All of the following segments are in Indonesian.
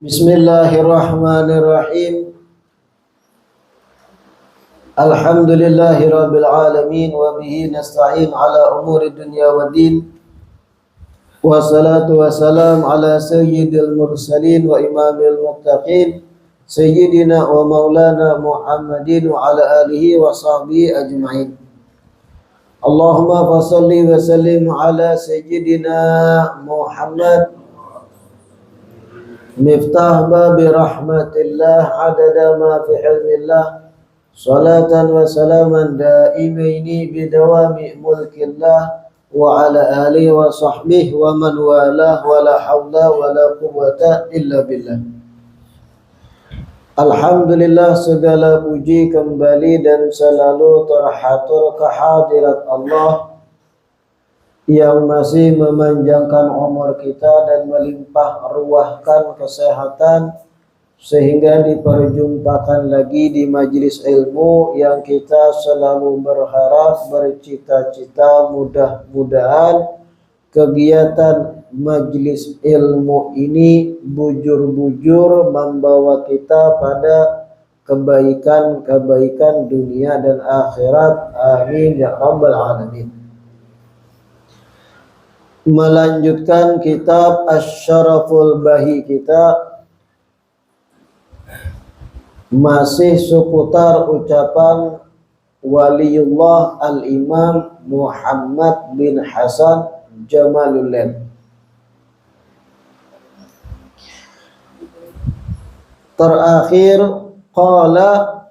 Bismillahirrahmanirrahim. Alhamdulillahirabbil alamin wa bihi nasta'in ala umuri dunya waddin. Wassalatu wassalam ala sayyidil mursalin wa imamil muttaqin sayyidina wa maulana Muhammadin wa ala alihi wa sahbihi ajma'in. Allahumma fassalli wa sallim ala sayyidina Muhammad miftah babi rahmatillah adada ma fi ilmillah salatan wa salaman daimaini bidawami mulkillah wa ala alihi wa sahbihi wa man walah wa la hawla wa la quwwata illa billah. Alhamdulillah, segala puji kembali dan selalu terhatur kehadirat Allah yang masih memanjangkan umur kita dan melimpah ruahkan kesehatan sehingga diperjumpakan lagi di majelis ilmu yang kita selalu berharap, bercita-cita, mudah-mudahan kegiatan majelis ilmu ini bujur-bujur membawa kita pada kebaikan-kebaikan dunia dan akhirat. Amin ya rabbal alamin. Melanjutkan kitab Asy-Syaraful Bahi kita, masih seputar ucapan Waliullah Al-Imam Muhammad bin Hasan Jamaluddin. Terakhir qala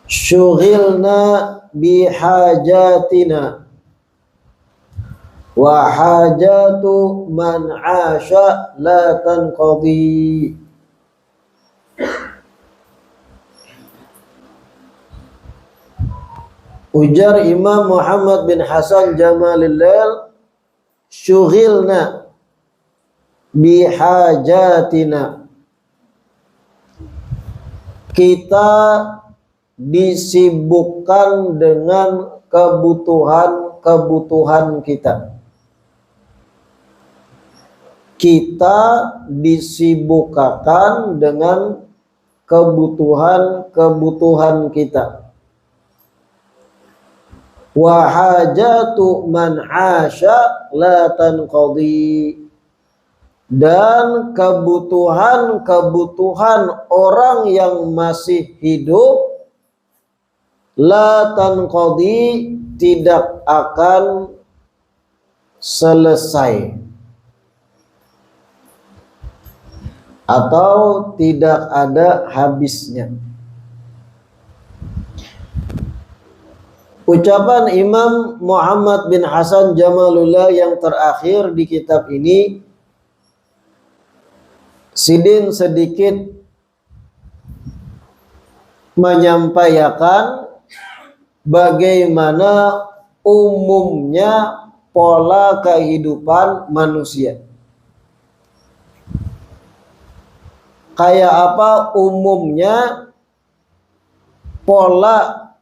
syughilna bihajatina wa hajatu man 'asha la tanqadi. Ujar Imam Muhammad bin Hasan Jamaluddin, syughilna bihajatina, kita disibukkan dengan kebutuhan kita. Kita disibukkan dengan kebutuhan kita. Wa hajatu man 'asha la tanqadi, dan kebutuhan orang yang masih hidup la tanqadi, tidak akan selesai atau tidak ada habisnya. Ucapan Imam Muhammad bin Hasan Jamaluddin yang terakhir di kitab ini Sidin sedikit menyampaikan bagaimana umumnya pola kehidupan manusia. Kayak apa umumnya pola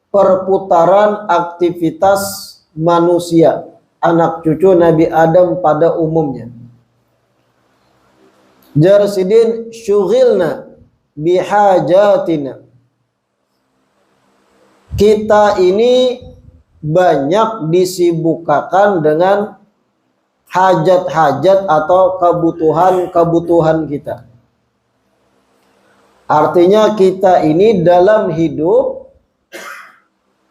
perputaran aktivitas manusia, anak cucu Nabi Adam pada umumnya. Jarsidin syughilna bihajatina, kita ini banyak disibukkan dengan hajat-hajat atau kebutuhan kita. Artinya kita ini dalam hidup,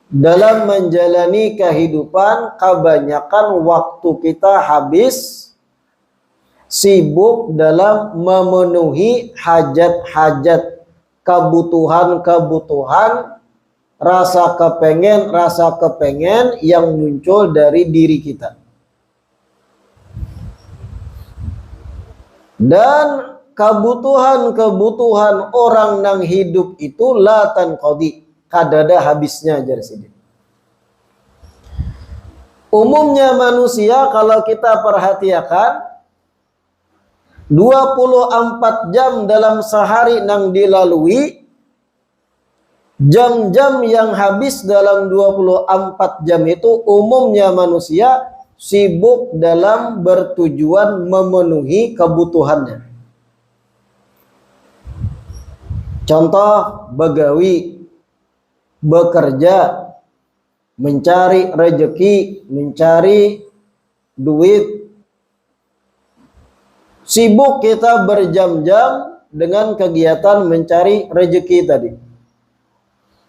dalam menjalani kehidupan, kebanyakan waktu kita habis sibuk dalam memenuhi hajat-hajat, kebutuhan, rasa kepengen yang muncul dari diri kita. Dan kebutuhan orang yang hidup itu la tanqadi, kadada habisnya. Jadi umumnya manusia kalau kita perhatikan 24 jam dalam sehari nang dilalui, jam-jam yang habis dalam 24 jam itu umumnya manusia sibuk dalam bertujuan memenuhi kebutuhannya. Contoh, begawi, bekerja, mencari rejeki, mencari duit. Sibuk kita berjam-jam dengan kegiatan mencari rejeki tadi.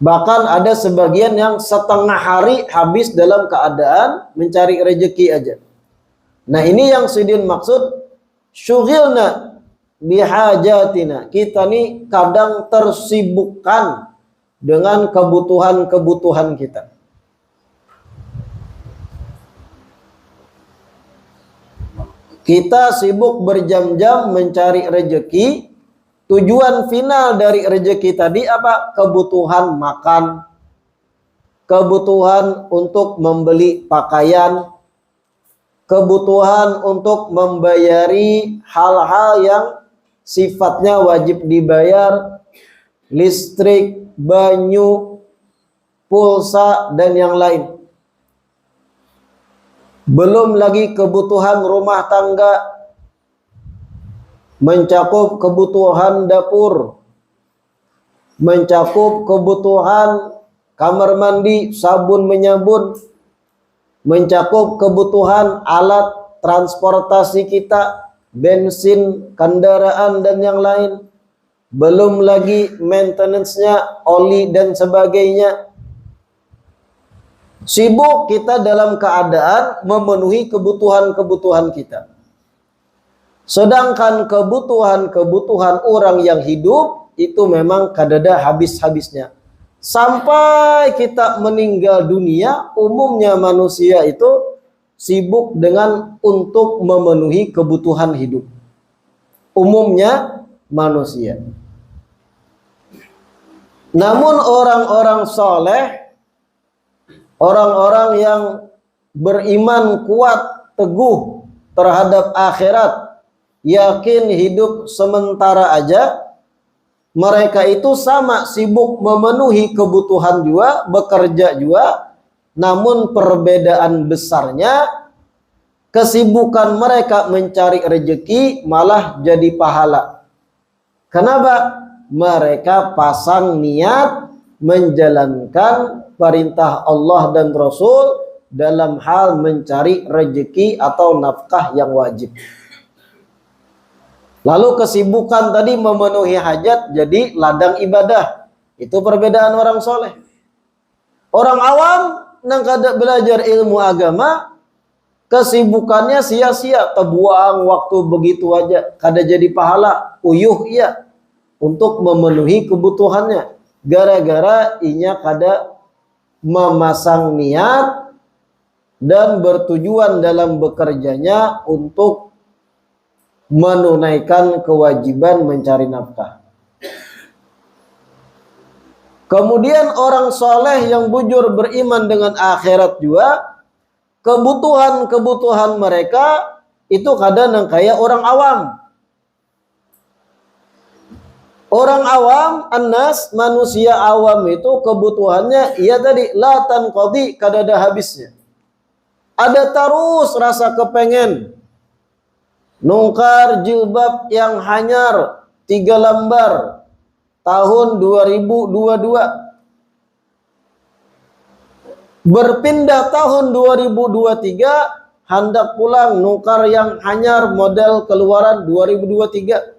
Bahkan ada sebagian yang setengah hari habis dalam keadaan mencari rejeki aja. Nah, ini yang Sidin maksud syughilna bihajatina. Kita nih kadang tersibukkan dengan kebutuhan-kebutuhan kita. Kita sibuk berjam-jam mencari rejeki. Tujuan final dari rejeki tadi apa? Kebutuhan makan, kebutuhan untuk membeli pakaian, kebutuhan untuk membayari hal-hal yang sifatnya wajib dibayar, listrik, banyu, pulsa, dan yang lain. Belum lagi kebutuhan rumah tangga, mencakup kebutuhan dapur, mencakup kebutuhan kamar mandi, sabun menyabun, mencakup kebutuhan alat transportasi kita, bensin, kendaraan, dan yang lain. Belum lagi maintenance-nya, oli, dan sebagainya. Sibuk kita dalam keadaan memenuhi kebutuhan-kebutuhan kita. Sedangkan kebutuhan-kebutuhan orang yang hidup itu memang kadada habis-habisnya. Sampai kita meninggal dunia, umumnya manusia itu sibuk dengan untuk memenuhi kebutuhan hidup. Umumnya manusia. Namun orang-orang soleh, orang-orang yang beriman kuat, teguh terhadap akhirat, yakin hidup sementara aja, mereka itu sama sibuk memenuhi kebutuhan juga, bekerja juga, namun perbedaan besarnya kesibukan mereka mencari rejeki malah jadi pahala. Kenapa? Mereka pasang niat menjalankan perintah Allah dan Rasul dalam hal mencari rejeki atau nafkah yang wajib. Lalu kesibukan tadi memenuhi hajat jadi ladang ibadah. Itu perbedaan orang soleh. Orang awam yang kada belajar ilmu agama, kesibukannya sia-sia, terbuang waktu begitu aja, kada jadi pahala, uyuh ia untuk memenuhi kebutuhannya. Gara-gara inya kada memasang niat dan bertujuan dalam bekerjanya untuk menunaikan kewajiban mencari nafkah. Kemudian orang soleh yang bujur beriman dengan akhirat juga, kebutuhan-kebutuhan mereka itu kadang kayak orang awam. Orang awam, annas, manusia awam itu kebutuhannya iya tadi la tanqadi, kada ada habisnya. Ada terus rasa kepengen nungkar jilbab yang hanyar 3 lembar tahun 2022. Berpindah tahun 2023 hendak pulang nukar yang hanyar model keluaran 2023.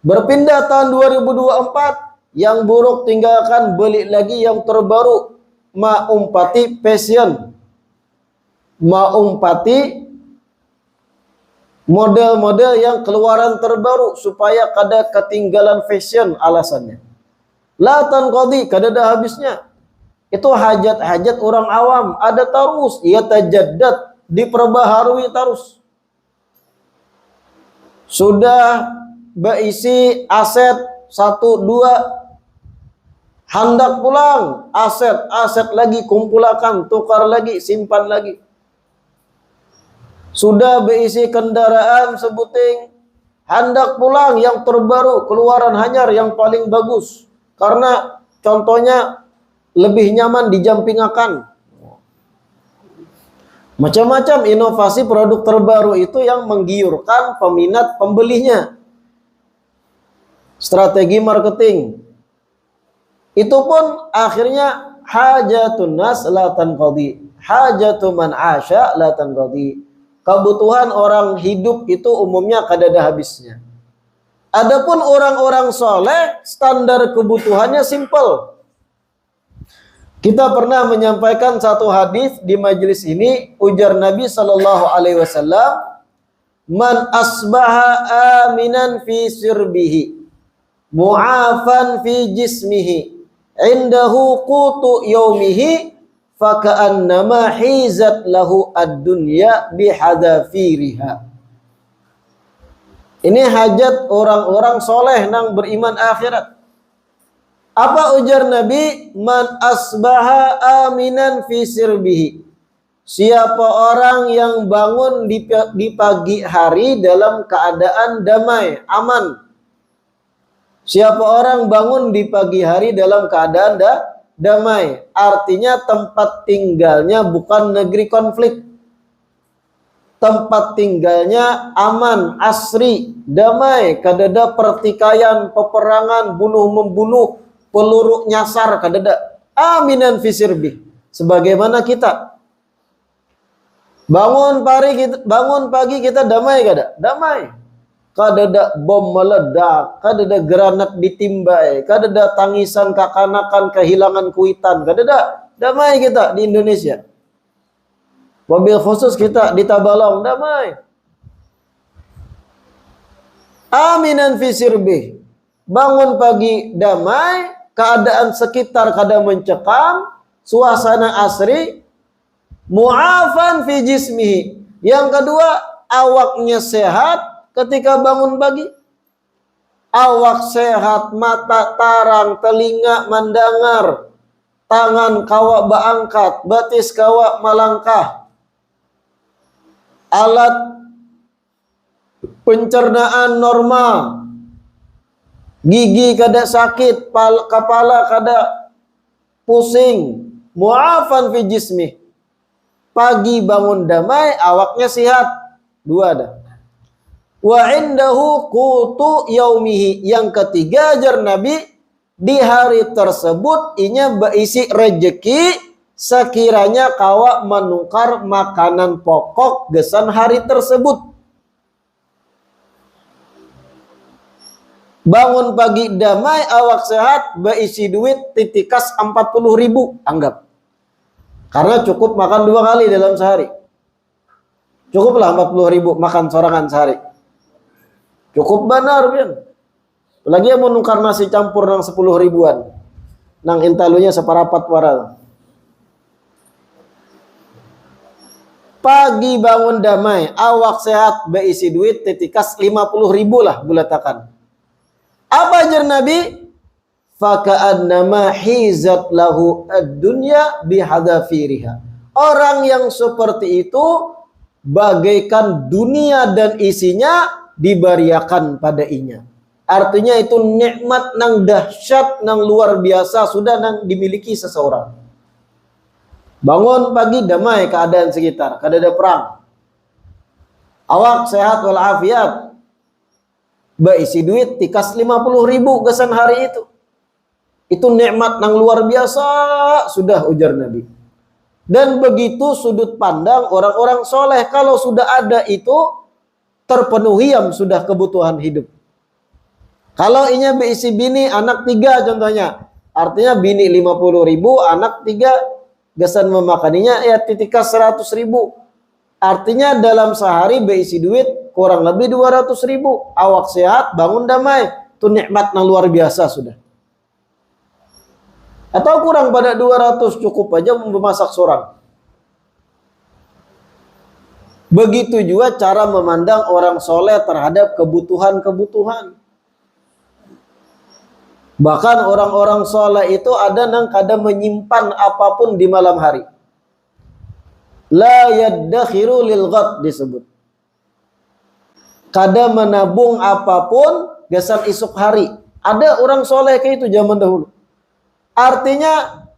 Berpindah tahun 2024 yang buruk tinggalkan, beli lagi yang terbaru, maumpati passion, maumpati model-model yang keluaran terbaru supaya kada ketinggalan fashion alasannya. La tanqadi, kada ada habisnya. Itu hajat-hajat orang awam, ada terus, ia tajaddad, diperbaharui terus. Sudah berisi aset 1, 2, hendak pulang, aset lagi kumpulkan, tukar lagi, simpan lagi. Sudah berisi kendaraan sebuting, hendak pulang yang terbaru, keluaran hanyar yang paling bagus. Karena contohnya lebih nyaman dijampingakan. Macam-macam inovasi produk terbaru itu yang menggiurkan peminat pembelinya. Strategi marketing. Itu pun akhirnya hajatun nas la tanqadi. Hajatu man asya la tanqadi. Kebutuhan orang hidup itu umumnya kadada habisnya. Adapun orang-orang soleh, standar kebutuhannya simple. Kita pernah menyampaikan satu hadis di majelis ini, ujar Nabi Shallallahu Alaihi Wasallam, "Man asbaha aminan fi sirbihi, mu'afan fi jismihi, indahu qutu yaumihi, faka'annama hizat lahu ad-dunya bihadafiriha." Ini hajat orang-orang soleh nang beriman akhirat. Apa ujar Nabi? Man asbaha aminan fi sirbihi. Siapa orang yang bangun di pagi hari dalam keadaan damai, aman. Siapa orang bangun di pagi hari dalam keadaan damai. Artinya tempat tinggalnya bukan negeri konflik. Tempat tinggalnya aman, asri, damai. Kadada pertikaian, peperangan, bunuh-membunuh, peluru nyasar, kadada. Aminan fi sirbi. Sebagaimana kita bangun pagi kita damai kada? Damai. Kadada bom meledak, kadada granat ditimbai, kadada tangisan kakanakan kehilangan kuitan, kadada. Damai kita di Indonesia. Wabil khusus kita di Tabalong, damai. Aminan fi sirbi. Bangun pagi damai, keadaan sekitar kada mencekam, suasana asri, mu'afan fi jismihi. Yang kedua, awaknya sehat ketika bangun pagi. Awak sehat, mata tarang, telinga mendengar, tangan kawa baangkat, batis kawa malangkah. Alat pencernaan normal. Gigi kada sakit, kepala kada pusing, mu'afan fi jismi. Pagi bangun damai, awaknya sehat. Dua ada. Wa indahu qutu yaumihi. Yang ketiga ajar Nabi, di hari tersebut inya berisi rejeki sekiranya kawa menukar makanan pokok gesan hari tersebut. Bangun pagi damai, awak sehat, berisi duit titikas 40.000, anggap. Karena cukup makan 2 kali dalam sehari. Cukuplah 40.000 makan sorangan sehari. Cukup benar, Bian. Apalagi yang menukar nasi campur nang 10 ribuan. Nang intalunya separapat waral. Pagi bangun damai, awak sehat, berisi duit titikas 50.000 lah bulatakan. Apa ajar Nabi? Faka'annama hizat lahu ad-dunya bihadafiriha. Orang yang seperti itu bagaikan dunia dan isinya diberiakan pada inya. Artinya itu nikmat nang dahsyat, nang luar biasa sudah nang dimiliki seseorang. Bangun pagi damai keadaan sekitar, kada ada perang. Awak sehat walafiat. Berisi duit tikas 50.000 kesan hari itu. Itu nikmat nang luar biasa sudah ujar Nabi. Dan begitu sudut pandang orang-orang soleh. Kalau sudah ada itu terpenuhi yang sudah kebutuhan hidup. Kalau inya berisi bini anak 3 contohnya. Artinya bini 50.000, anak 3. Gesan memakaninya ya titikas 100.000. Artinya dalam sehari berisi duit kurang lebih 200.000. Awak sehat, bangun damai. Itu nikmat yang luar biasa sudah. Atau kurang pada 200 cukup aja memasak seorang. Begitu juga cara memandang orang soleh terhadap kebutuhan-kebutuhan. Bahkan orang-orang soleh itu ada yang kadang menyimpan apapun di malam hari. La yaddakhiru lil ghad disebut. Kadang menabung apapun gesan esok hari. Ada orang soleh kayak itu zaman dahulu. Artinya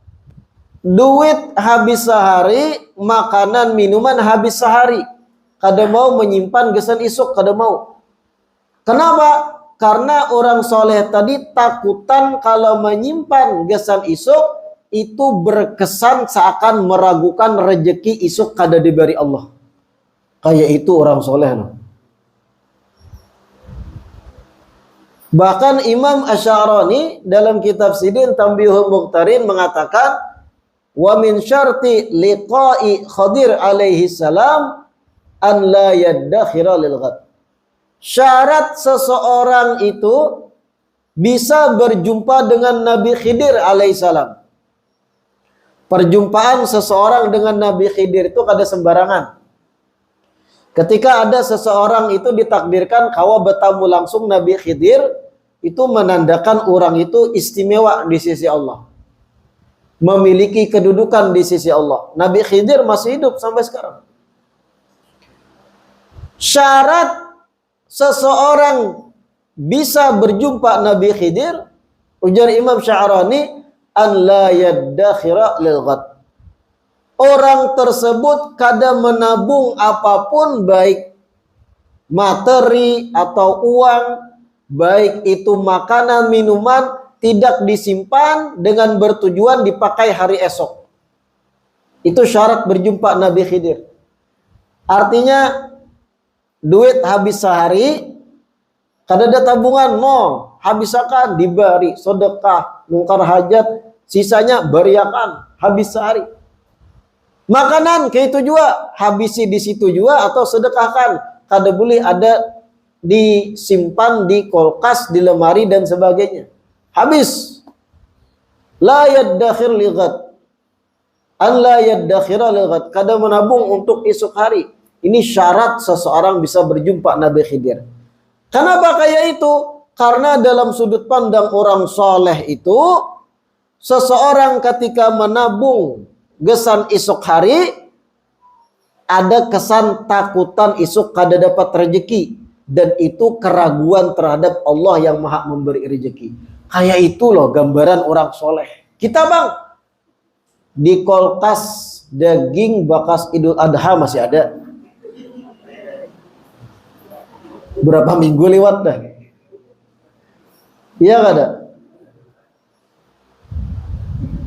duit habis sehari, makanan minuman habis sehari. Kada mau menyimpan gesan isuk, kada mau. Kenapa? Karena orang soleh tadi takutan kalau menyimpan gesan isuk itu berkesan seakan meragukan rejeki isuk kada diberi Allah. Kayak itu orang soleh loh. Bahkan Imam Asy'arani dalam kitab Sidin Tanbihul Muqtarin mengatakan, wa min syarti liqa'i Khadir alaihi salam an la yaddakhira lil ghad. Syarat seseorang itu bisa berjumpa dengan Nabi Khidir alaihissalam. Perjumpaan seseorang dengan Nabi Khidir itu kada sembarangan. Ketika ada seseorang itu ditakdirkan kawa bertemu langsung Nabi Khidir, itu menandakan orang itu istimewa di sisi Allah. Memiliki kedudukan di sisi Allah. Nabi Khidir masih hidup sampai sekarang. Syarat seseorang bisa berjumpa Nabi Khidir, ujar Imam Sya'rani, an la yaddakhira lil ghad. Orang tersebut kada menabung apapun, baik materi atau uang, baik itu makanan, minuman, tidak disimpan dengan bertujuan dipakai hari esok. Itu syarat berjumpa Nabi Khidir. Artinya duit habis sehari, kada ada tabungan, no, habisakan, diberi, sedekah, mungkar hajat, sisanya beriakan, habis sehari. Makanan kayak itu juga, habisi di situ juga atau sedekahkan, kada boleh ada disimpan di kulkas, di lemari dan sebagainya. Habis. La yaddakhir li ghad. An la yaddakhira li ghad, kada menabung untuk esok hari. Ini syarat seseorang bisa berjumpa Nabi Khidir. Kenapa kayak itu? Karena dalam sudut pandang orang soleh itu, seseorang ketika menabung gesan esok hari, ada kesan takutan esok kada dapat rezeki. Dan itu keraguan terhadap Allah yang maha memberi rezeki. Kayak itu loh gambaran orang soleh. Kita bang, di kulkas daging bekas Idul Adha masih ada. Berapa minggu lewat dah. Iya kada?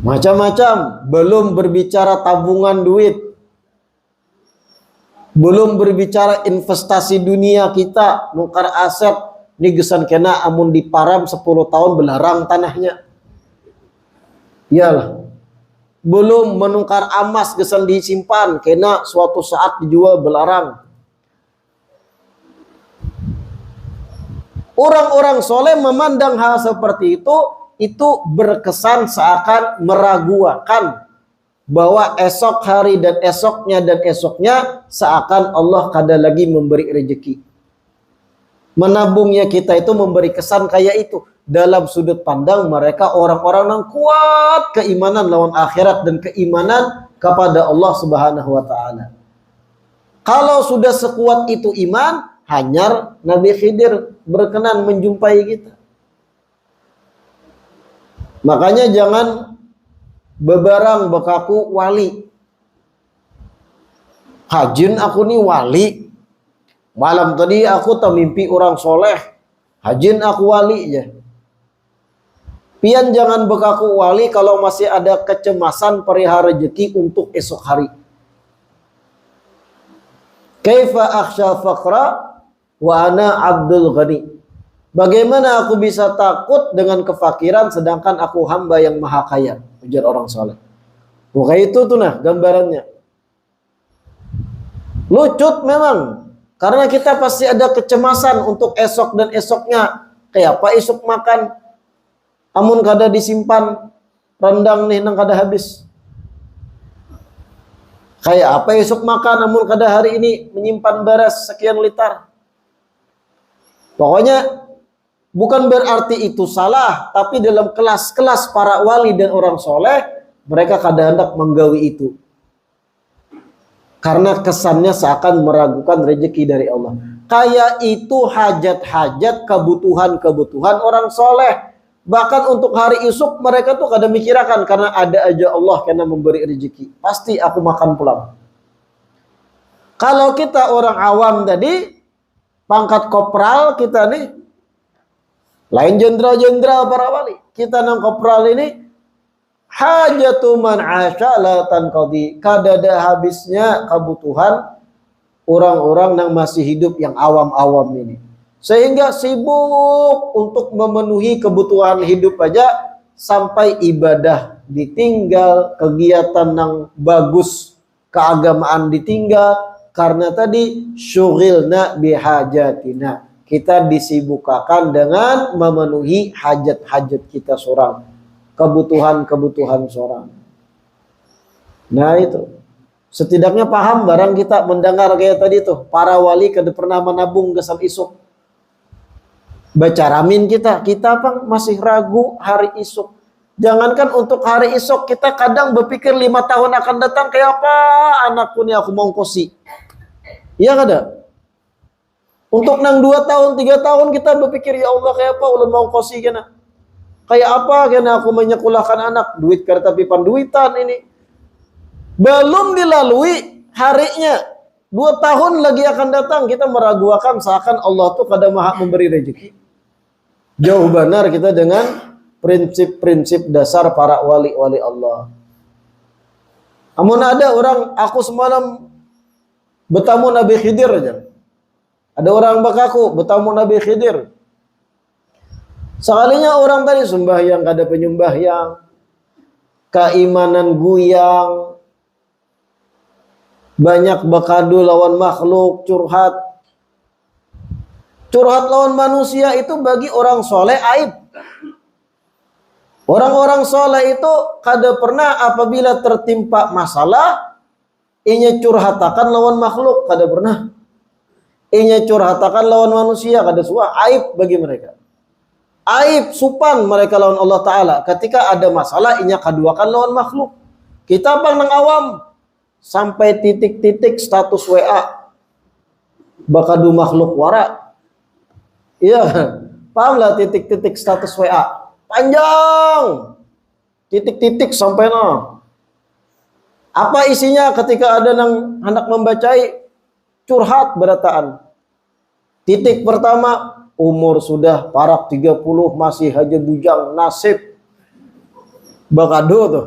Macam-macam. Belum berbicara tabungan duit. Belum berbicara investasi dunia kita. Nukar aset. Ini gesan kena amun diparam 10 tahun belarang tanahnya. Iyalah. Belum menukar emas gesan disimpan. Kena suatu saat dijual belarang. Orang-orang soleh memandang hal seperti itu berkesan seakan meragukan bahwa esok hari dan esoknya seakan Allah kada lagi memberi rezeki. Menabungnya kita itu memberi kesan kayak itu. Dalam sudut pandang mereka orang-orang yang kuat keimanan lawan akhirat dan keimanan kepada Allah Subhanahu wa taala. Kalau sudah sekuat itu iman, hanyar Nabi Khidir berkenan menjumpai kita. Makanya jangan bebarang bekaku wali. Hajin aku nih wali. Malam tadi aku termimpi orang soleh. Hajin aku wali ya. Pian jangan bekaku wali kalau masih ada kecemasan perihal rezeki untuk esok hari. Kaifa akhsha faqra wa ana abdul ghani. Bagaimana aku bisa takut dengan kefakiran sedangkan aku hamba yang maha kaya? Ujar orang soleh. Bukan itu tuh nah gambarannya. Lucut memang. Karena kita pasti ada kecemasan untuk esok dan esoknya. Kayak apa esok makan? Amun kada disimpan rendang nih nang kada habis. Kayak apa esok makan amun kada hari ini menyimpan beras sekian liter. Pokoknya bukan berarti itu salah, tapi dalam kelas-kelas para wali dan orang soleh, mereka kadang hendak menggawi itu. Karena kesannya seakan meragukan rezeki dari Allah. Kayak itu hajat-hajat, kebutuhan-kebutuhan orang soleh. Bahkan untuk hari esok mereka tuh kadang mikirakan karena ada aja Allah karena memberi rezeki. Pasti aku makan pulang. Kalau kita orang awam tadi, pangkat kopral kita nih, lain jenderal-jenderal para wali. Kita nang kopral ini, hajatu man asya la tanqadi. Kadada habisnya kebutuhan orang-orang yang masih hidup yang awam-awam ini. Sehingga sibuk untuk memenuhi kebutuhan hidup aja sampai ibadah ditinggal, kegiatan yang bagus, keagamaan ditinggal karena tadi syughilna bihajatina. Kita disibukkan dengan memenuhi hajat-hajat kita seorang, kebutuhan-kebutuhan seorang. Nah itu. Setidaknya paham barang kita mendengar kayak tadi tuh, para wali kada pernah menabung gesal isuk. Baca ramin kita apa masih ragu hari esok. Jangankan untuk hari esok, kita kadang berpikir 5 tahun akan datang kayak apa anakku nih aku mau kosi. Iya kada? Untuk nang 2 tahun, 3 tahun kita berpikir ya Allah kayak apa ulun mau kosi kena. Kayak apa kena aku menyekolahkan anak, duit kada tapi panduitan ini. Belum dilalui harinya, 2 tahun lagi akan datang kita meragukan seakan Allah tuh kada maha memberi rezeki. Jauh benar kita dengan prinsip-prinsip dasar para wali-wali Allah. Amun ada orang, aku semalam bertamu Nabi Khidir aja. Ada orang bakaku bertamu Nabi Khidir. Sekalinya orang tadi sembahyang kada penyembahyang, keimanan guyang, banyak bakadu lawan makhluk, curhat lawan manusia itu bagi orang soleh aib. Orang-orang soleh itu kada pernah apabila tertimpa masalah inya curhatakan lawan makhluk, kada pernah. Inya curhatakan lawan manusia, kada suah, aib bagi mereka. Aib supan mereka lawan Allah Ta'ala. Ketika ada masalah inya kaduakan lawan makhluk. Kita bang nang awam sampai titik-titik status WA bakadu makhluk wara. Iya, paham lah titik-titik status WA. Panjang. Titik-titik sampai no. Apa isinya ketika ada nang hendak membacai curhat berataan. Titik pertama, umur sudah parak 30 masih aja bujang nasib. Bakado tuh.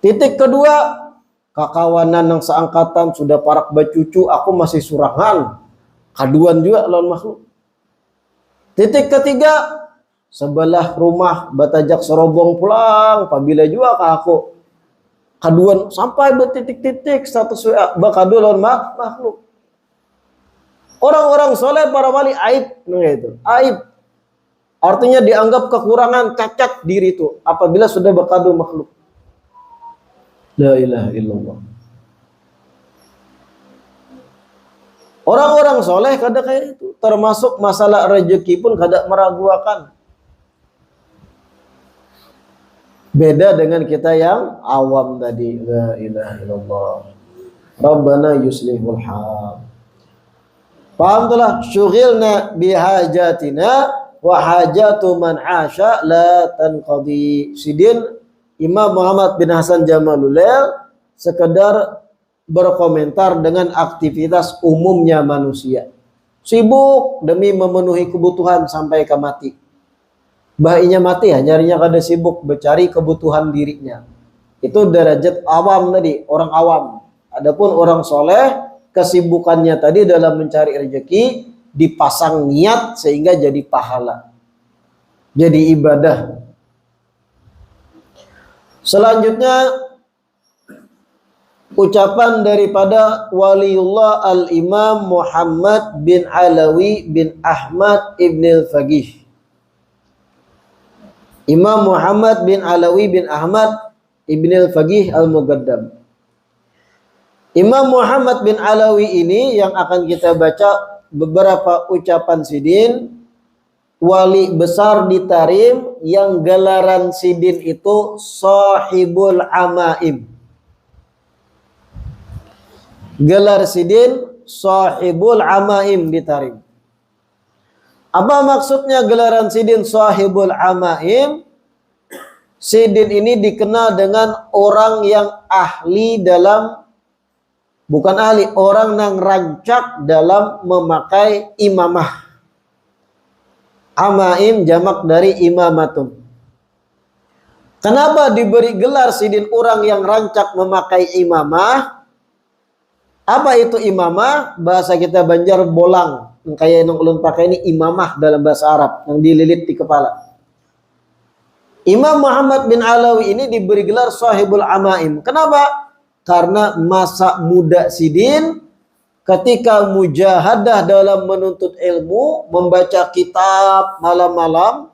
Titik kedua, kakawanan yang seangkatan sudah parak bacucu, aku masih surangan. Kaduan juga lawan makhluk. Titik ketiga, sebelah rumah batajak serobong pulang, apabila juga ke aku. Kaduan sampai bertitik-titik status WA, bakadu lawan makhluk. Orang-orang soleh para wali aib, itu aib. Artinya dianggap kekurangan, cacat diri itu apabila sudah bakadu makhluk. La ilaha illallah. Orang-orang soleh kada kayak itu. Termasuk masalah rezeki pun kada meragukan. Beda dengan kita yang awam tadi. La ilaha illallah. Rabbana yuslihul hal. Paham telah? Syughilna bihajatina wa hajatu man asya la tanqadi. Sidin Imam Muhammad bin Hasan Jamalulail sekedar berkomentar dengan aktivitas umumnya manusia. Sibuk demi memenuhi kebutuhan sampai ke mati. Baiknya mati ya, nyarinya kada sibuk mencari kebutuhan dirinya. Itu derajat awam tadi, orang awam. Adapun orang soleh, kesibukannya tadi dalam mencari rezeki dipasang niat sehingga jadi pahala. Jadi ibadah. Selanjutnya ucapan daripada waliullah al-imam Muhammad bin Alawi bin Ahmad ibn al-Faqih. Imam Muhammad bin Alawi bin Ahmad ibn al-Faqih al-Muqaddam. Imam Muhammad bin Alawi ini yang akan kita baca beberapa ucapan sidin, wali besar di Tarim yang gelaran sidin itu Sahibul Amaim. Gelar sidin Sahibul Amaim di Tarim. Apa maksudnya gelaran Sidin sahibul amaim? Sidin ini dikenal dengan orang yang ahli dalam, bukan ahli, orang yang rancak dalam memakai imamah. Amaim jamak dari imamatun. Kenapa diberi gelar Sidin orang yang rancak memakai imamah? Apa itu imamah? Bahasa kita Banjar bolang. Kayak yang ulun pakai ini imamah dalam bahasa Arab yang dililit di kepala. Imam Muhammad bin Alawi ini diberi gelar sahibul amaim. Kenapa? Karena masa muda Sidin ketika mujahadah dalam menuntut ilmu, membaca kitab malam-malam,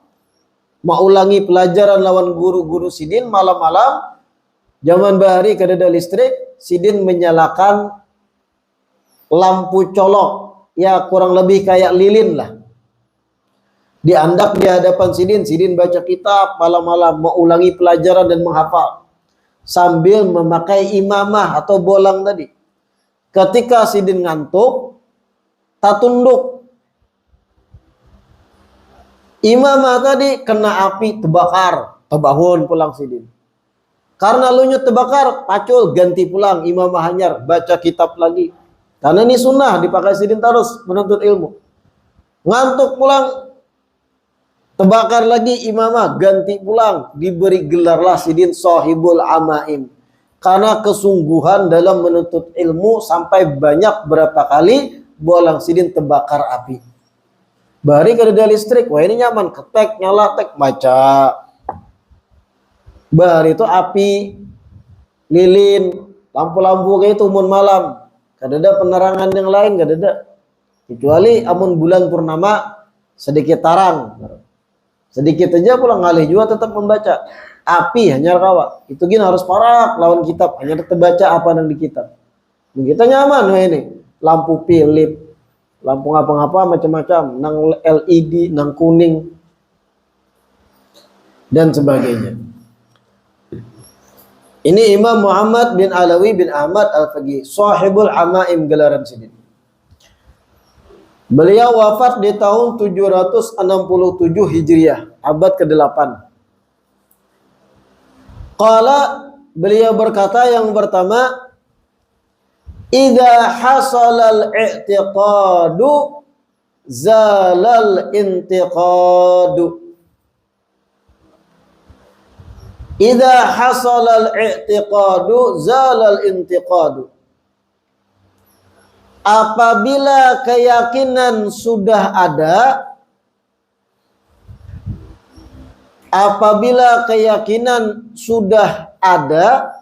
mengulangi pelajaran lawan guru-guru Sidin malam-malam. Zaman bahari kadada listrik, Sidin menyalakan lampu colok. Ya kurang lebih kayak lilin lah. Diandak di hadapan Sidin, Sidin baca kitab malam-malam, mengulangi pelajaran dan menghafal. Sambil memakai imamah atau bolang tadi. Ketika Sidin ngantuk, tak tunduk. Imamah tadi kena api, terbakar. Terbangun pulang Sidin. Karena lunyut terbakar, pacul, ganti pulang. Imamah hanyar, baca kitab lagi. Karena ini sunnah dipakai Sidin terus menuntut ilmu. Ngantuk pulang, terbakar lagi imamah, ganti pulang. Diberi gelarlah Sidin sahibul amaim. Karena kesungguhan dalam menuntut ilmu sampai banyak berapa kali bolang Sidin terbakar api. Bahari kada listrik, wah ini nyaman, ketek, nyala, tek, baca. Bahari itu api, lilin, lampu-lampu kayak itu mun malam. Kadada penerangan yang lain, kadada. Kecuali amun bulan purnama sedikit tarang. Sedikit aja pulang ngalih juga tetap membaca. Api hanya kawa. Itu gini harus parak lawan kitab. Hanya terbaca apa yang di kitab. Kita nyaman wah ini. Lampu Philip, lampu ngapa-ngapa macam-macam. Nang LED, nang kuning. Dan sebagainya. Ini Imam Muhammad bin Alawi bin Ahmad Al-Faqih, sahibul amaim gelaran Sidin. Beliau wafat di tahun 767 Hijriah, abad ke-8. Qala, beliau berkata yang pertama, idza hasalal i'tiqadu zalal intiqadu. Idza hasalal i'tiqadu zalal intiqadu. Apabila keyakinan sudah ada,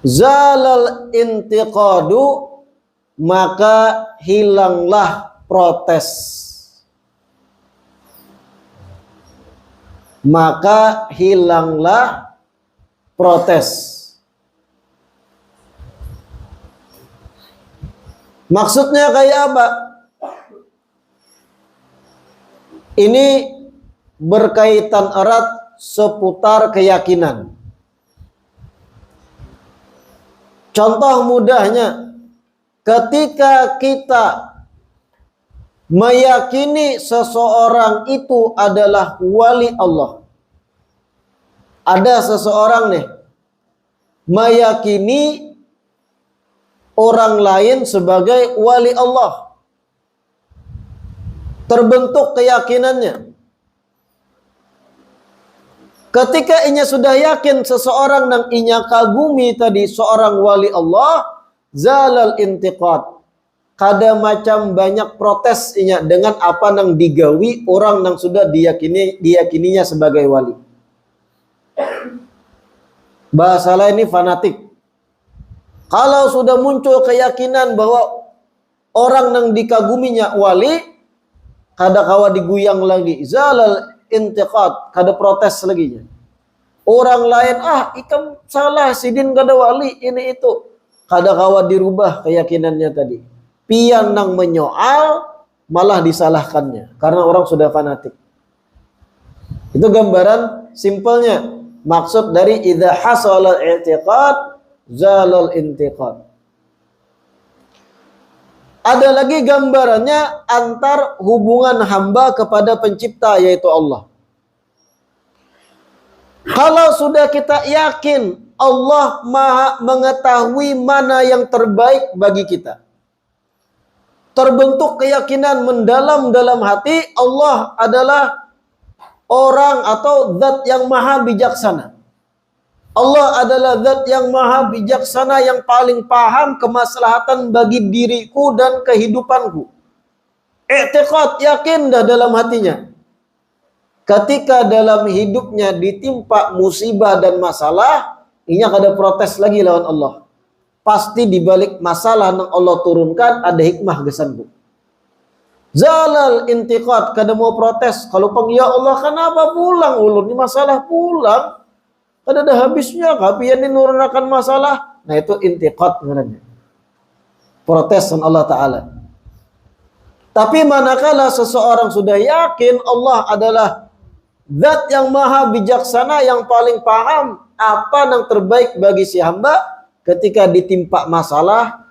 zalal intiqadu, maka hilanglah protes. Maka hilanglah protes. Maksudnya kayak apa? Ini berkaitan erat seputar keyakinan. Contoh mudahnya, ketika kita meyakini seseorang itu adalah wali Allah. Ada seseorang nih meyakini orang lain sebagai wali Allah. Terbentuk keyakinannya. Ketika inya sudah yakin seseorang yang inya kagumi tadi seorang wali Allah, zalal intiqad. Kada macam banyak protes inya dengan apa yang digawi orang yang sudah diyakininya sebagai wali. Bahasa lain ini fanatik. Kalau sudah muncul keyakinan bahwa orang yang dikaguminya wali, kada kawa diguyang lagi. Zalal intiqad, kada protes lagi. Orang lain, ikam salah, Sidin kada wali, ini itu. Kada kawa dirubah keyakinannya tadi. Pian nang menyoal malah disalahkannya karena orang sudah fanatik. Itu gambaran simpelnya. Maksud dari idza hasalal i'tiqad zalal intiqad. Ada lagi gambarannya antar hubungan hamba kepada pencipta yaitu Allah. Kalau sudah kita yakin Allah Maha mengetahui mana yang terbaik bagi kita, terbentuk keyakinan mendalam dalam hati Allah adalah orang atau zat yang maha bijaksana. Allah adalah zat yang maha bijaksana yang paling paham kemaslahatan bagi diriku dan kehidupanku. I'tiqad, yakin dah dalam hatinya. Ketika dalam hidupnya ditimpa musibah dan masalah, ini ada protes lagi lawan Allah. Pasti dibalik masalah yang Allah turunkan ada hikmah gesanku. Zalal intiqad, kada mau protes. Kalau pang ya Allah kenapa pulang ulun ini masalah pulang? Kada ada habisnya kapian nurunkan masalah. Nah itu intiqad namanya. Protes dengan Allah Ta'ala. Tapi manakala seseorang sudah yakin Allah adalah zat yang maha bijaksana yang paling paham apa yang terbaik bagi si hamba, ketika ditimpa masalah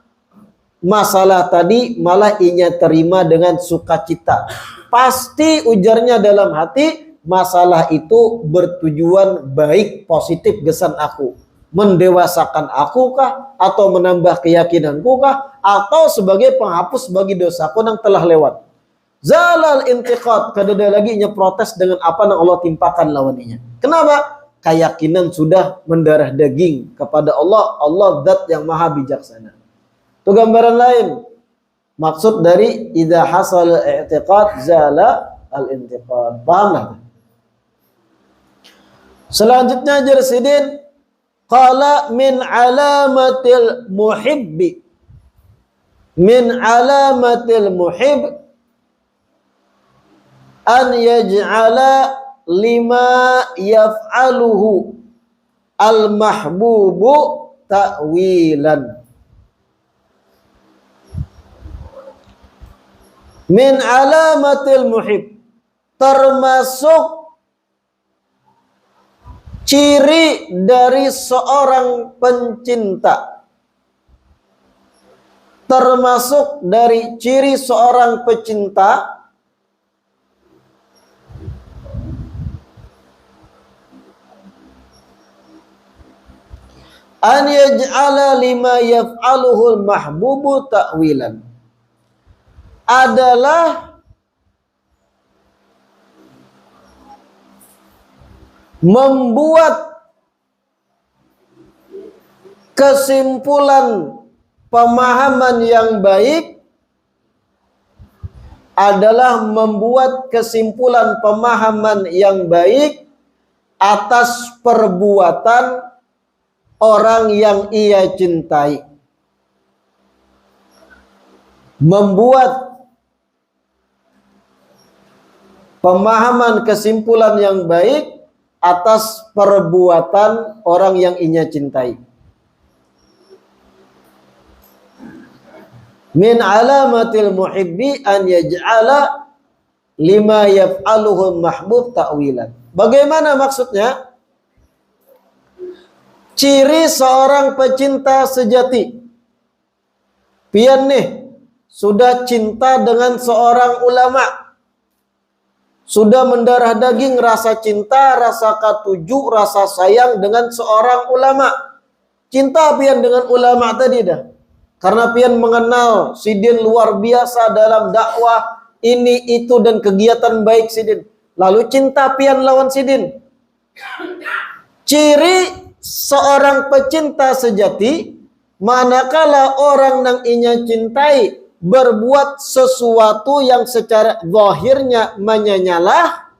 tadi malah inya terima dengan sukacita. Pasti ujarnya dalam hati, masalah itu bertujuan baik, positif gesan aku. Mendewasakan aku kah? Atau menambah keyakinanku kah? Atau sebagai penghapus bagi dosaku yang telah lewat. Zalal intiqad, kadada lagi inya protes dengan apa yang Allah timpakan lawaninya. Kenapa? Keyakinan sudah mendarah daging kepada Allah. Allah zat yang maha bijaksana. Itu gambaran lain. Maksud dari idza hasal i'tiqad zala al-intiqad. Paham? Selanjutnya Jersidin qala min alamatil muhibbi. Min alamatil muhib an yaj'ala lima yaf'aluhu al-mahbubu ta'wilan. Min alamatil muhib, termasuk ciri dari seorang pencinta. Termasuk dari ciri seorang pecinta an yaj'ala lima yaf'aluhul mahbubu ta'wilan, adalah membuat kesimpulan pemahaman yang baik, adalah membuat kesimpulan pemahaman yang baik atas perbuatan orang yang ia cintai. Membuat pemahaman kesimpulan yang baik atas perbuatan orang yang ia cintai. Min alamatil muhibbi an yaj'ala lima yaf'aluhu mahbub ta'wilan. Bagaimana maksudnya? Ciri seorang pecinta sejati. Pian nih sudah cinta dengan seorang ulama, sudah mendarah daging rasa cinta, rasa katuju, rasa sayang dengan seorang ulama. Cinta pian dengan ulama tadi dah. Karena pian mengenal sidin luar biasa dalam dakwah ini itu dan kegiatan baik sidin. Lalu cinta pian lawan sidin. Ciri seorang pecinta sejati, manakala orang yang inya cintai berbuat sesuatu yang secara zahirnya menyanyalah,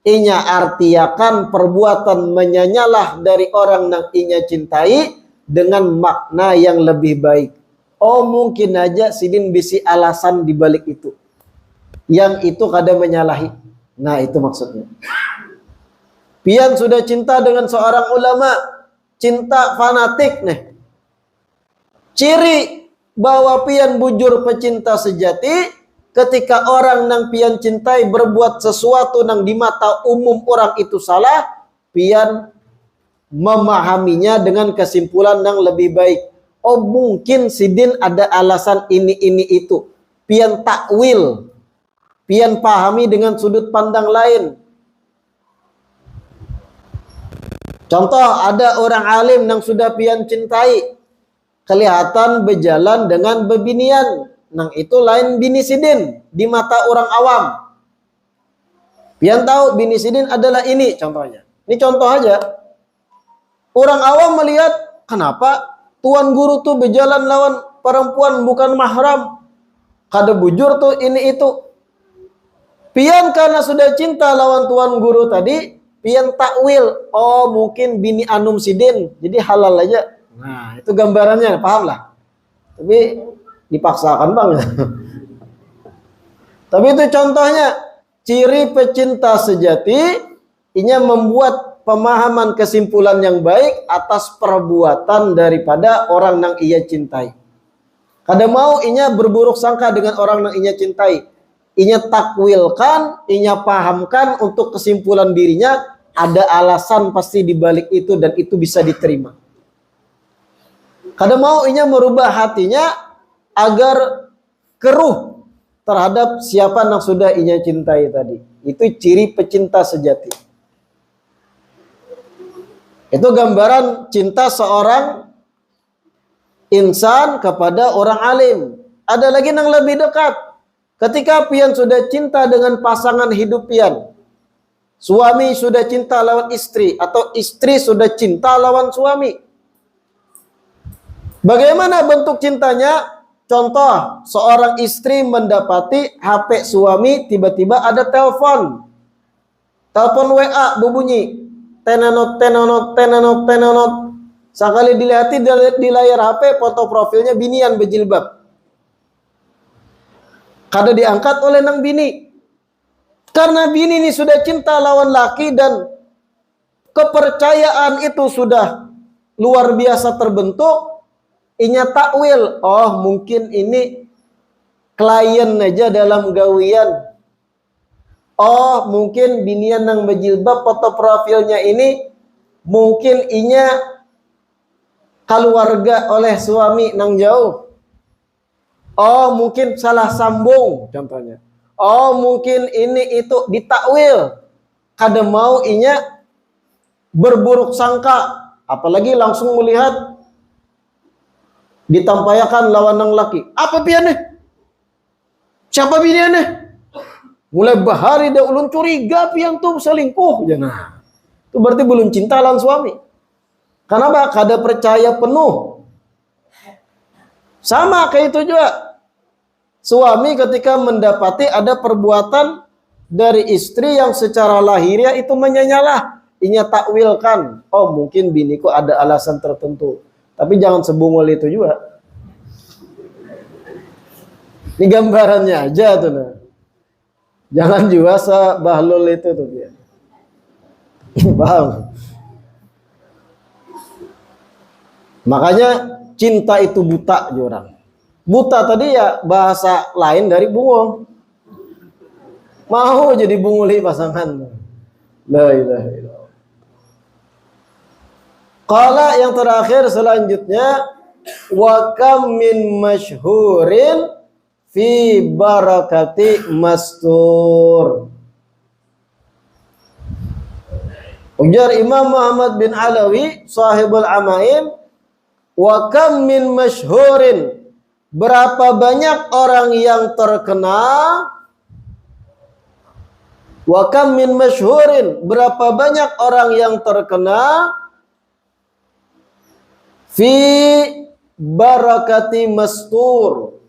inya artiakan perbuatan menyanyalah dari orang yang inya cintai dengan makna yang lebih baik. Oh mungkin aja sidin bisi alasan dibalik itu, yang itu kada menyalahi. Nah itu maksudnya. Pian sudah cinta dengan seorang ulama, cinta fanatik nih. Ciri bahwa pian bujur pecinta sejati, ketika orang nang pian cintai berbuat sesuatu nang di mata umum orang itu salah, pian memahaminya dengan kesimpulan yang lebih baik. oh mungkin sidin ada alasan ini itu. Pian takwil, pian pahami dengan sudut pandang lain. Contoh, ada orang alim yang sudah pian cintai, kelihatan berjalan dengan bebinian, nang itu lain bini sidin di mata orang awam. Pian tahu bini sidin adalah ini contohnya. Ini contoh aja. Orang awam melihat, kenapa tuan guru tuh berjalan lawan perempuan bukan mahram, kada bujur tuh ini itu. Pian karena sudah cinta lawan tuan guru tadi, pian takwil, oh mungkin bini anum sidin, jadi halal aja. Nah itu gambarannya, paham lah. Tapi dipaksakan banget. Tapi itu contohnya, ciri pecinta sejati, inya membuat pemahaman kesimpulan yang baik atas perbuatan daripada orang yang ia cintai. Kada mau inya berburuk sangka dengan orang yang ia cintai. Inya takwilkan, inya pahamkan untuk kesimpulan dirinya, ada alasan pasti di balik itu dan itu bisa diterima. Kada mau inya merubah hatinya agar keruh terhadap siapa yang sudah inya cintai tadi. Itu ciri pecinta sejati. Itu gambaran cinta seorang insan kepada orang alim. Ada lagi yang lebih dekat. Ketika pian sudah cinta dengan pasangan hidup pian, suami sudah cinta lawan istri, atau istri sudah cinta lawan suami. Bagaimana bentuk cintanya? Contoh, seorang istri mendapati HP suami tiba-tiba ada telepon. Telepon WA berbunyi. Tenanot. Sekali dilihati di layar HP, foto profilnya binian berjilbab. Kada diangkat oleh nang bini. Karena bini ini sudah cinta lawan laki dan kepercayaan itu sudah luar biasa terbentuk, inya takwil, oh mungkin ini klien aja dalam gawian. Oh mungkin binian nang berjilbab, foto profilnya ini mungkin inya keluarga oleh suami nang jauh. Oh mungkin salah sambung contohnya. Oh mungkin ini itu ditakwil. Kada mau inya berburuk sangka, apalagi langsung melihat ditampayakan lawan nang laki. Apa pian nih? Siapa binian nih? Mulai bahari dah ulun curiga pian tuh selingkuh. Nah, itu berarti belum cinta lawan suami. Kenapa? Kada percaya penuh. Sama kayak itu juga. Suami ketika mendapati ada perbuatan dari istri yang secara lahiriah itu menyanyalah, inya takwilkan. Oh mungkin biniku ada alasan tertentu. Tapi jangan sebungul itu juga. Ini gambarannya aja tuh. Nah. Jangan juga sebahlul itu tuh dia. Paham? Makanya cinta itu buta orang. Buta tadi ya bahasa lain dari bungul. Mau jadi bunguli pasangan. La ilaha illallah. Qala yang terakhir selanjutnya, wa kam min masyhurin fi barakati mastur. Ujar Imam Muhammad bin Alawi sahibul Amaim, wa kam min masyhurin, berapa banyak orang yang terkenal, wa kam min masyhurin, berapa banyak orang yang terkenal fi barakati mastur,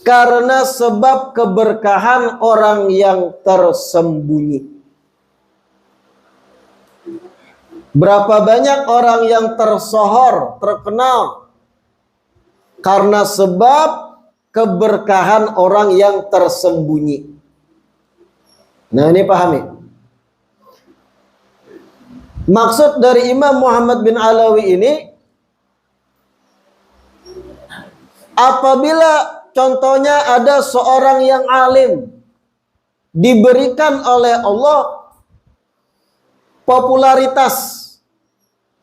karena sebab keberkahan orang yang tersembunyi. Berapa banyak orang yang tersohor, terkenal karena sebab keberkahan orang yang tersembunyi. Nah ini pahami. Maksud dari Imam Muhammad bin Alawi ini, apabila contohnya ada seorang yang alim, diberikan oleh Allah popularitas,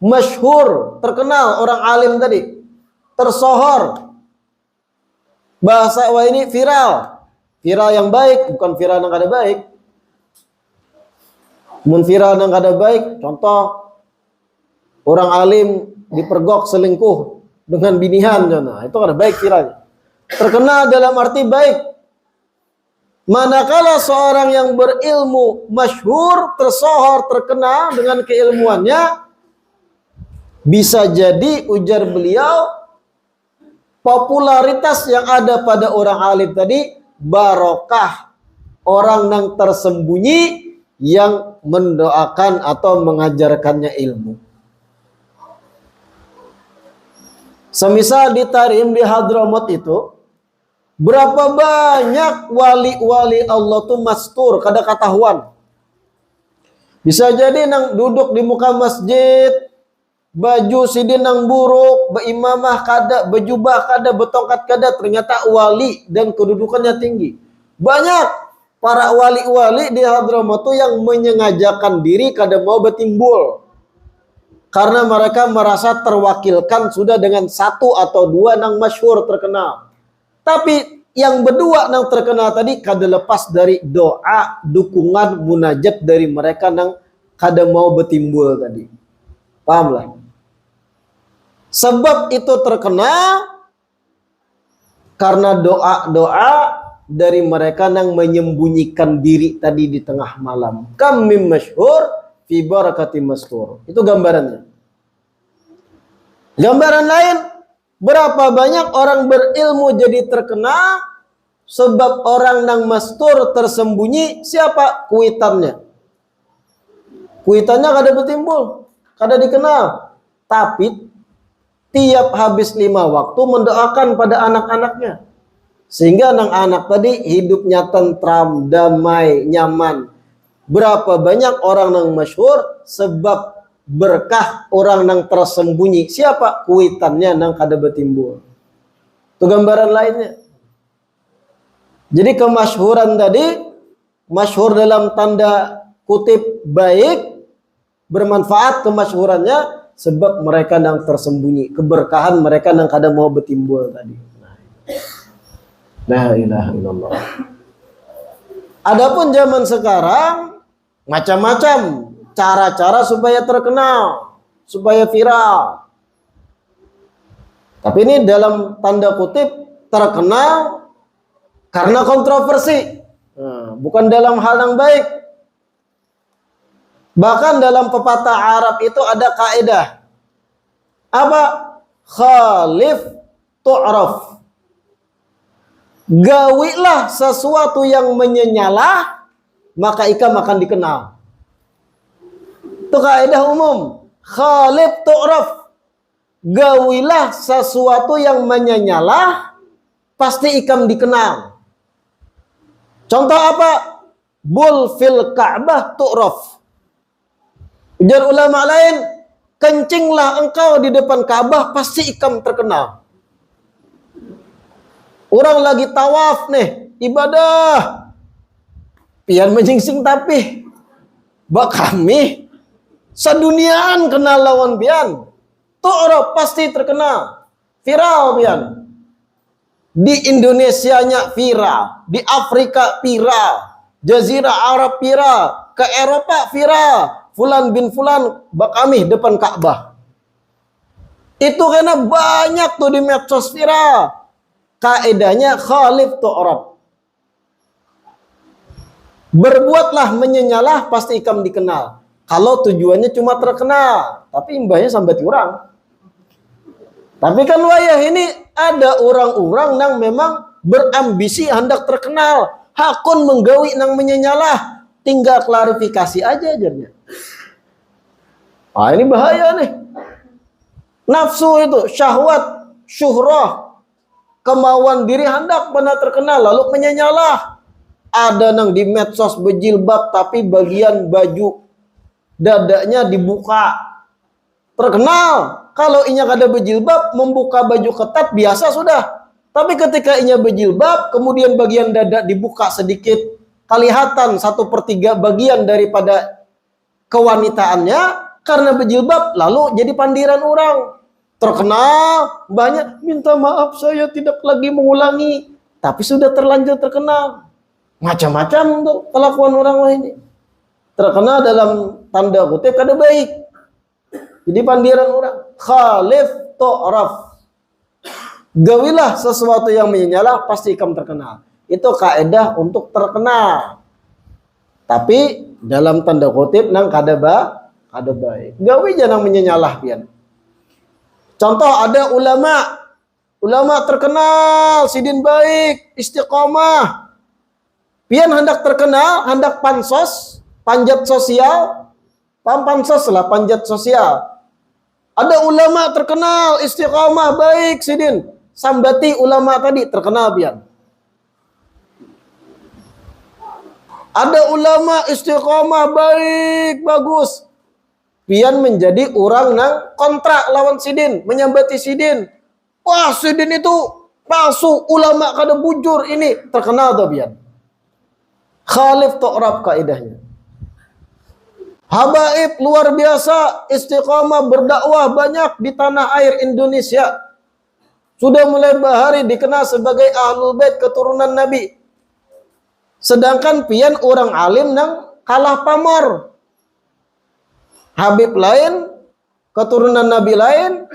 masyhur, terkenal orang alim tadi. tersohor. Bahasa wah ini viral. Viral yang baik, bukan viral yang kada baik. Mun viral yang kada baik, contoh orang alim dipergok selingkuh dengan binihan, nah, itu kada baik viralnya. Terkenal dalam arti baik. Manakala seorang yang berilmu, masyhur, tersohor, terkenal dengan keilmuannya, bisa jadi ujar beliau, popularitas yang ada pada orang alim tadi barokah orang yang tersembunyi yang mendoakan atau mengajarkannya ilmu. Semisal di Tarim di Hadramut itu, berapa banyak wali-wali Allah tuh mastur kada ketahuan. Bisa jadi nang duduk di muka masjid, baju sidin nang buruk, beimamah kada, bejubah kada, betongkat kada, ternyata wali dan kedudukannya tinggi. Banyak para wali-wali di Hadramut itu yang menyengajakan diri kada mau bertimbul. Karena mereka merasa terwakilkan sudah dengan satu atau dua nang masyhur terkenal. Tapi yang berdua nang terkenal tadi kada lepas dari doa, dukungan, munajat dari mereka nang kada mau bertimbul tadi. Paham lah? Sebab itu terkenal karena doa-doa dari mereka yang menyembunyikan diri tadi di tengah malam. Kam mim masyhur fi barakati mastur. Itu gambarannya. Gambaran lain, berapa banyak orang berilmu jadi terkenal sebab orang yang mastur tersembunyi siapa? Kuitannya. Kuitannya kada bertimbul, kada dikenal. Tapi tiap habis 5 waktu mendoakan pada anak-anaknya. Sehingga anak-anak tadi hidupnya tentram, damai, nyaman. Berapa banyak orang yang masyhur sebab berkah orang yang tersembunyi. Siapa? Kuitannya yang kada bertimbul. Itu gambaran lainnya. Jadi kemasyhuran tadi, masyhur dalam tanda kutip baik, bermanfaat kemasyhurannya sebab mereka yang tersembunyi, keberkahan mereka yang kada mau bertimbul tadi. La ilaha illallah. Adapun zaman sekarang macam-macam cara-cara supaya terkenal, supaya viral. Tapi ini dalam tanda kutip terkenal karena kontroversi, bukan dalam hal yang baik. Bahkan dalam pepatah Arab itu ada kaidah. Apa? Khalif tu'raf. Gawilah sesuatu yang menyenyalah, maka ikam akan dikenal. Itu kaidah umum. Khalif tu'raf. Gawilah sesuatu yang menyenyalah, pasti ikam dikenal. Contoh apa? Bul fil Ka'bah tu'raf. Ujar ulama lain, kencinglah engkau di depan Ka'bah, pasti ikam terkenal. Orang lagi tawaf nih, ibadah. Pian menyingsing tapi bak kami seduniaan kenal lawan pian. Tu'raf pasti terkenal. Viral pian. Di Indonesianya viral, di Afrika viral, Jazirah Arab viral, ke Eropa viral. Fulan bin Fulan bakami depan Ka'bah. Itu karena banyak tuh di medsos viral. Kaedahnya khalif tu'rab. Berbuatlah menyenyalah pasti ikam dikenal. Kalau tujuannya cuma terkenal, tapi imbahnya sampai kurang. Tapi kan wayah ini ada orang-orang yang memang berambisi hendak terkenal. Hakun menggawi nang menyenyalah. Tinggal klarifikasi aja ajarnya. Ini bahaya nih. Nafsu itu, syahwat, syuhrah, kemauan diri hendak benar terkenal, lalu menyenyalah. Ada nang di medsos berjilbab tapi bagian baju dadanya dibuka. Terkenal. Kalau inya kada berjilbab, membuka baju ketat biasa sudah. Tapi ketika inya berjilbab, kemudian bagian dada dibuka sedikit, kelihatan 1/3 bagian daripada kewanitaannya, karena berjilbab lalu jadi pandiran orang. terkenal, banyak minta maaf saya tidak lagi mengulangi, tapi sudah terlanjur terkenal. Macam-macam untuk kelakuan orang lain. Terkenal dalam tanda kutip kada baik. Jadi pandiran orang, khalif tu'raf. Gawilah sesuatu yang menyenyalah, pasti kamu terkenal. Itu kaidah untuk terkenal. Tapi dalam tanda kutip nang kada baik. Gawi jangan menyenyalah pian. Contoh ada ulama terkenal, sidin baik, istiqomah. Pian hendak terkenal, hendak pansos, panjat sosial, paham pansos lah, panjat sosial. Ada ulama terkenal, istiqomah baik, sidin. Sambati ulama tadi terkenal pian. Ada ulama istiqomah baik, bagus. Pian menjadi orang nang kontrak lawan sidin, menyambati sidin. Wah, sidin itu palsu, ulama kada bujur, ini terkenal tuh pian. Khalif tu'rab kaidahnya. Habaib luar biasa, istiqomah berdakwah banyak di tanah air Indonesia. Sudah mulai bahari dikenal sebagai Ahlul Bait keturunan Nabi. Sedangkan pian orang alim nang kalah pamor. Habib lain, keturunan Nabi lain,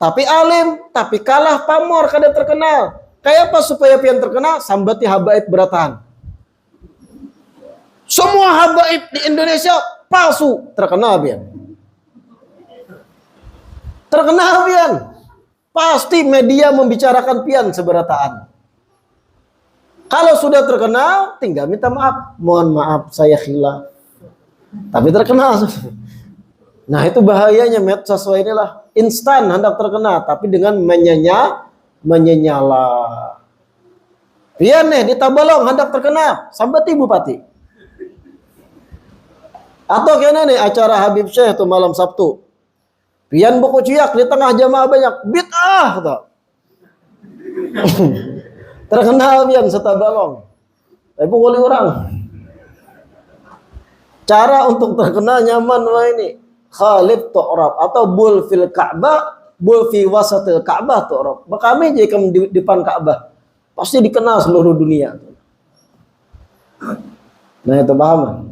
tapi alim, tapi kalah pamor, kada terkenal. Kayak apa supaya pian terkenal? Sambati habaib beratahan. Semua habaib di Indonesia palsu, terkenal pian. Terkenal pian. Pasti media membicarakan pian seberataan. Kalau sudah terkenal, tinggal minta maaf. Mohon maaf, saya khilaf. Tapi terkenal. Nah, itu bahayanya medsos inilah. Instan hendak terkenal, tapi dengan menyenyala. Pian nih di Tabalong hendak terkenal, sambati bupati. Atau kena nih acara Habib Syekh tuh malam Sabtu. Pian buku ciak di tengah jamaah banyak. Bid'ah tuh. Terkenal pian setabalong. Tapi boleh orang. Cara untuk terkenal nyaman wah ini. Khalif tu'rab atau bul fil Ka'bah, bul fi wasatil Ka'bah tu'rab. Kami jika di depan Ka'bah pasti dikenal seluruh dunia. Nah, itu paham.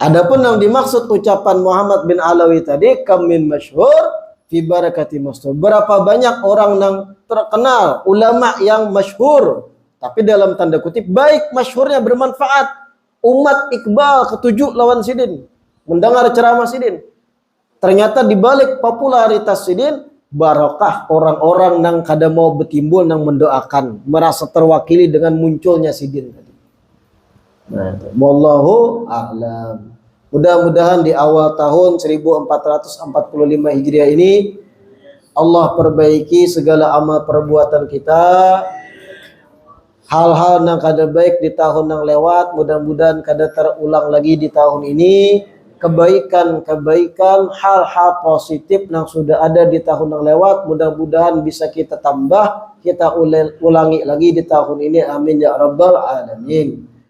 Adapun yang dimaksud ucapan Muhammad bin Alawi tadi, kam min masyhur fi barakati mastur. Berapa banyak orang yang terkenal, ulama yang masyhur, tapi dalam tanda kutip baik, masyhurnya bermanfaat. Umat Iqbal ketujuh lawan sidin, mendengar ceramah sidin. Ternyata di balik popularitas sidin, barokah orang-orang yang kada mau betimbul yang mendoakan, merasa terwakili dengan munculnya sidin tadi. Nah, wallahu a'lam. Mudah-mudahan di awal tahun 1445 Hijriah ini Allah perbaiki segala amal perbuatan kita. Hal-hal yang kada baik di tahun yang lewat mudah-mudahan kada terulang lagi di tahun ini. Kebaikan-kebaikan, hal-hal positif yang sudah ada di tahun yang lewat mudah-mudahan bisa kita tambah, kita ulangi lagi di tahun ini. Amin ya rabbal alamin.